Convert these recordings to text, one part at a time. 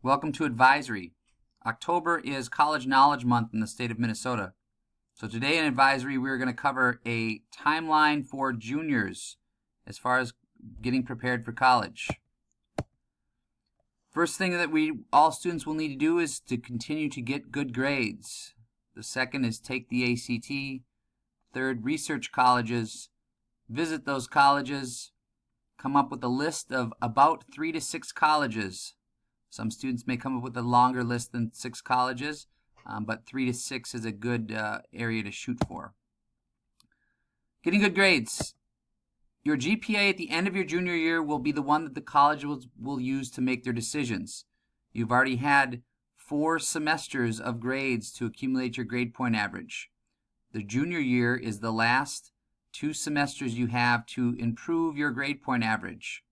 Welcome to Advisory. October is College Knowledge Month in the state of Minnesota. So today in Advisory, we're going to cover a timeline for juniors as far as getting prepared for college. First thing that all students will need to do is to continue to get good grades. The second is take the ACT. Third, research colleges, visit those colleges, come up with a list of about 3 to 6 colleges. Some students may come up with a longer list than 6 colleges, but 3 to 6 is a good area to shoot for. Getting good grades. Your GPA at the end of your junior year will be the one that the colleges will use to make their decisions. You've already had 4 semesters of grades to accumulate your grade point average. The junior year is the last 2 semesters you have to improve your grade point average.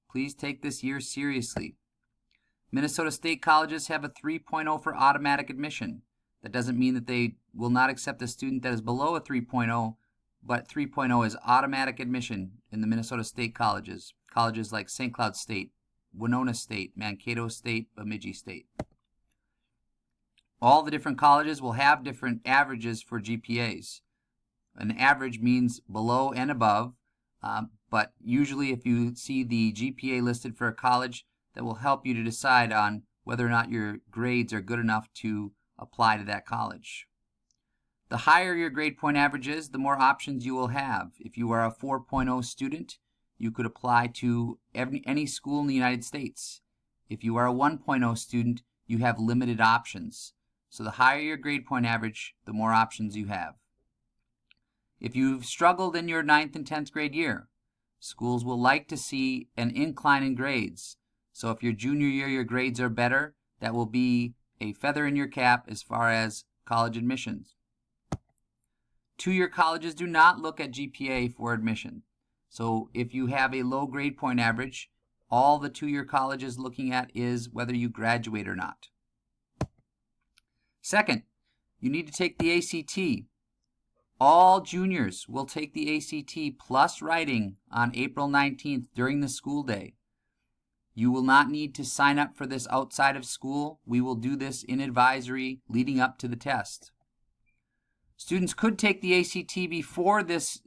Please take this year seriously. Minnesota State colleges have a 3.0 for automatic admission. That doesn't mean that they will not accept a student that is below a 3.0, but 3.0 is automatic admission in the Minnesota State colleges. Colleges like St. Cloud State, Winona State, Mankato State, Bemidji State. All the different colleges will have different averages for GPAs. An average means below and above, but usually if you see the GPA listed for a college, that will help you to decide on whether or not your grades are good enough to apply to that college. The higher your grade point average is, the more options you will have. If you are a 4.0 student, you could apply to any school in the United States. If you are a 1.0 student, you have limited options. So the higher your grade point average, the more options you have. If you've struggled in your 9th and 10th grade year, schools will like to see an incline in grades. So if your junior year your grades are better, that will be a feather in your cap as far as college admissions. 2-year colleges do not look at GPA for admission. So if you have a low grade point average, all the 2-year college is looking at is whether you graduate or not. Second, you need to take the ACT. All juniors will take the ACT plus writing on April 19th during the school day. You will not need to sign up for this outside of school. We will do this in advisory leading up to the test. Students could take the ACT before this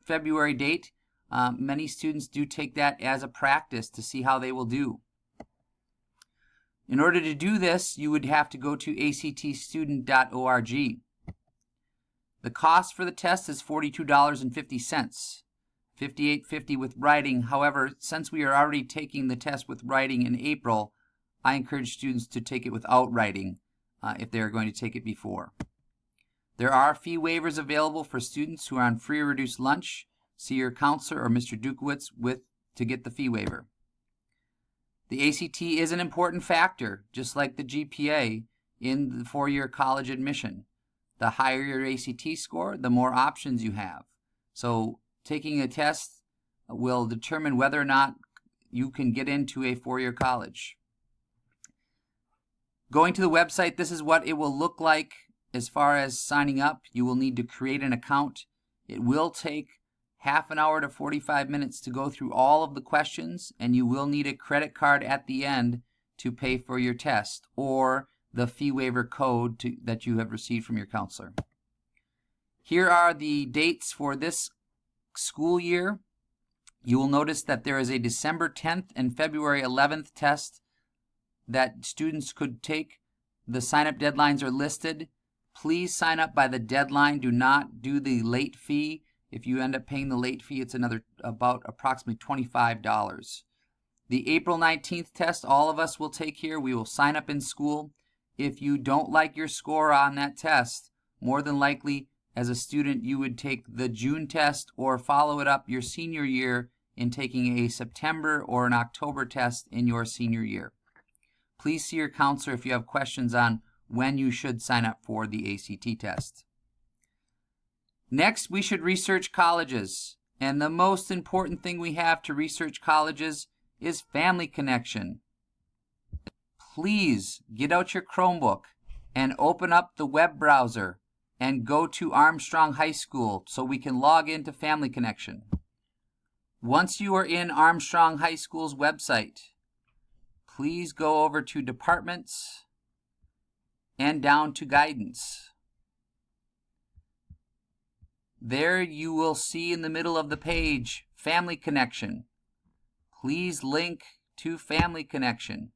February date. Many students do take that as a practice to see how they will do. In order to do this, you would have to go to actstudent.org. The cost for the test is $42.50. $58.50 with writing. However, since we are already taking the test with writing in April, I encourage students to take it without writing if they are going to take it before. There are fee waivers available for students who are on free or reduced lunch. See your counselor or Mr. Dukowitz to get the fee waiver. The ACT is an important factor, just like the GPA, in the 4-year college admission. The higher your ACT score, the more options you have. So taking a test will determine whether or not you can get into a 4-year college. Going to the website, this is what it will look like as far as signing up. You will need to create an account. It will take half an hour to 45 minutes to go through all of the questions, and you will need a credit card at the end to pay for your test or the fee waiver code that you have received from your counselor. Here are the dates for this school year. You will notice that there is a December 10th and February 11th test that students could take. The sign-up deadlines are listed. Please sign up by the deadline. Do not do the late fee. If you end up paying the late fee, it's about approximately $25. The April 19th test, all of us will take here. We will sign up in school. If you don't like your score on that test, more than likely as a student you would take the June test or follow it up your senior year in taking a September or an October test in your senior year. Please see your counselor if you have questions on when you should sign up for the ACT test. Next, we should research colleges. And the most important thing we have to research colleges is Family Connection. Please get out your Chromebook and open up the web browser and go to Armstrong High School so we can log into Family Connection. Once you are in Armstrong High School's website, please go over to Departments and down to Guidance. There you will see in the middle of the page, Family Connection. Please link to Family Connection.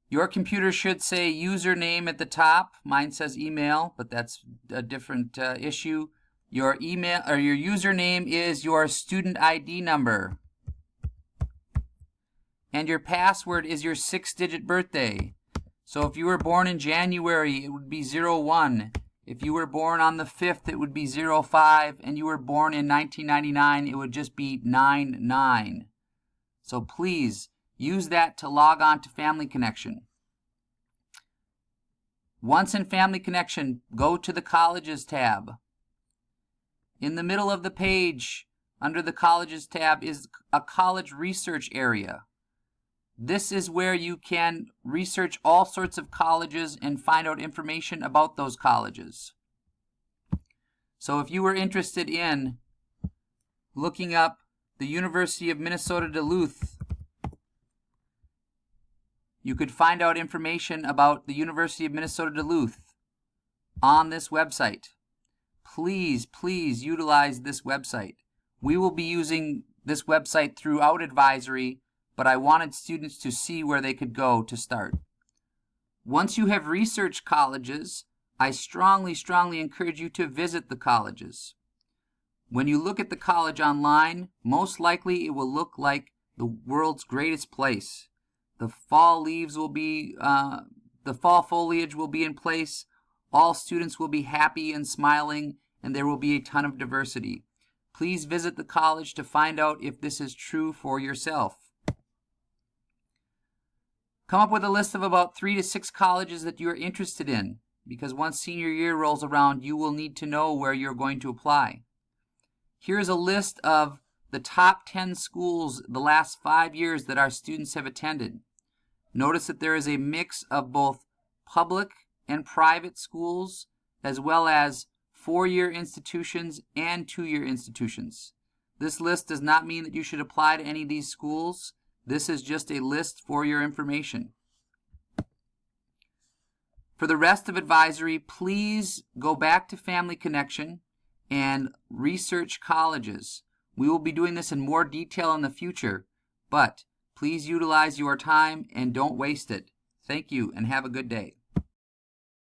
Your computer should say username at the top. Mine says email, but that's a different issue. Your email or your username is your student ID number. And your password is your 6-digit birthday. So if you were born in January, it would be 01. If you were born on the 5th, it would be 05. And you were born in 1999, it would just be 99. So please use that to log on to Family Connection. Once in Family Connection, go to the Colleges tab. In the middle of the page, under the Colleges tab, is a college research area. This is where you can research all sorts of colleges and find out information about those colleges. So if you were interested in looking up the University of Minnesota Duluth, you could find out information about the University of Minnesota Duluth on this website. Please, please utilize this website. We will be using this website throughout advisory, but I wanted students to see where they could go to start. Once you have researched colleges, I strongly encourage you to visit the colleges. When you look at the college online, most likely it will look like the world's greatest place. The fall leaves will be, the fall foliage will be in place. All students will be happy and smiling, and there will be a ton of diversity. Please visit the college to find out if this is true for yourself. Come up with a list of about 3 to 6 colleges that you are interested in, because once senior year rolls around, you will need to know where you're going to apply. Here's a list of the top 10 schools the last 5 years that our students have attended. Notice that there is a mix of both public and private schools, as well as 4-year institutions and 2-year institutions. This list does not mean that you should apply to any of these schools. This is just a list for your information. For the rest of advisory, please go back to Family Connection and research colleges. We will be doing this in more detail in the future, but please utilize your time and don't waste it. Thank you and have a good day.